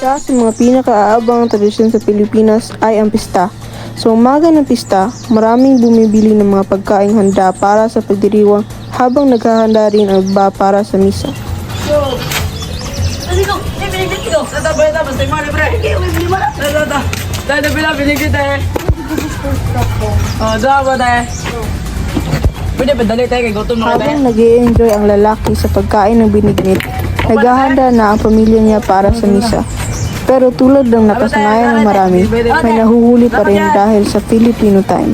Isa sa mga pinakaaabang tradisyon sa Pilipinas ay ang pista. Sa umaga ng pista, maraming bumibili ng mga pagkaing handa para sa pagdiriwang habang naghahanda rin ang iba para sa misa. Habang nag-i-enjoy ang lalaki sa pagkain ng binignit, naghahanda na ang pamilya niya para sa misa. Pero tulad ng nakasanayan ng marami, may nahuhuli pa rin dahil sa Filipino time.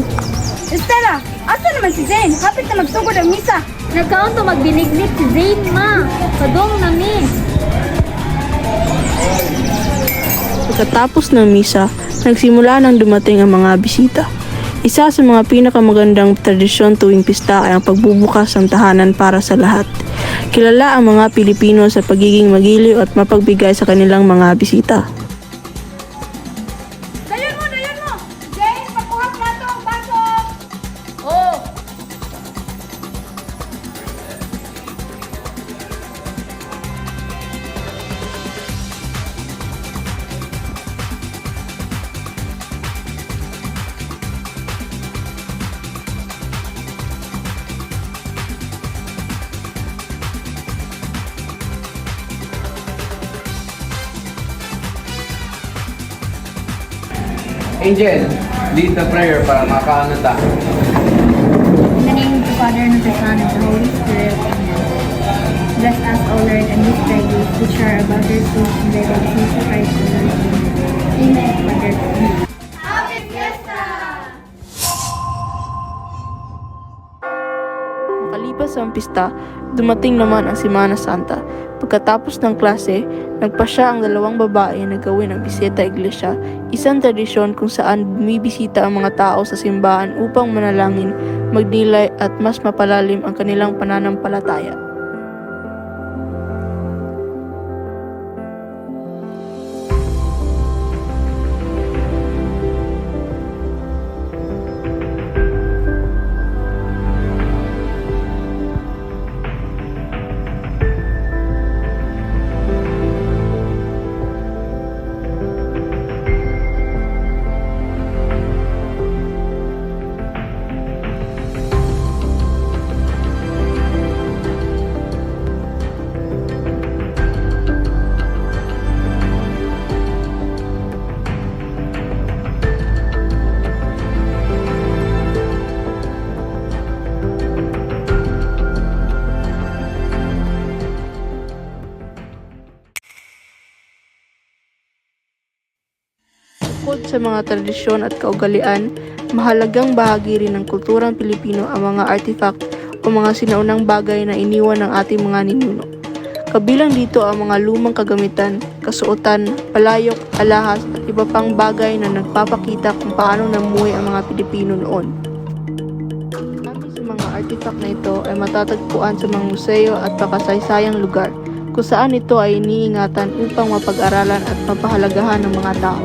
Estela, asa naman si Zane? Kapit na magsugod ang misa. Nagkaon to magbiniglit si Zane, ma. Padong namin. Pagkatapos ng misa, nagsimula nang dumating ang mga bisita. Isa sa mga pinakamagandang tradisyon tuwing pista ay ang pagbubukas ng tahanan para sa lahat. Kilala ang mga Pilipino sa pagiging magiliw at mapagbigay sa kanilang mga bisita. Dayon mo! Zane, pakuhat na to ang baso! Oh! Angel, lead the prayer para makaano ta. In the name of the Father, and of the Son, and of the Holy Spirit. Amen. Bless us, O Lord, and these thy gifts, which are above their souls, and thy Lord Jesus Christ, the Lord. Amen. Father. Amen. Makalipas ang pista, dumating naman ang Semana Santa. Pagkatapos ng klase, nagpasya ang dalawang babae na gawin ang bisita iglesia, isang tradisyon kung saan bumibisita ang mga tao sa simbahan upang manalangin, magdilay at mas mapalalim ang kanilang pananampalataya. Bukod sa mga tradisyon at kaugalian, mahalagang bahagi rin ng kulturang Pilipino ang mga artifact o mga sinaunang bagay na iniwan ng ating mga ninuno. Kabilang dito ang mga lumang kagamitan, kasuotan, palayok, alahas at iba pang bagay na nagpapakita kung paano namuhay ang mga Pilipino noon. Marami sa mga artifact na ito ay matatagpuan sa mga museo at pakasaysayang lugar kung saan ito ay iniingatan upang mapag-aralan at mapahalagahan ng mga tao.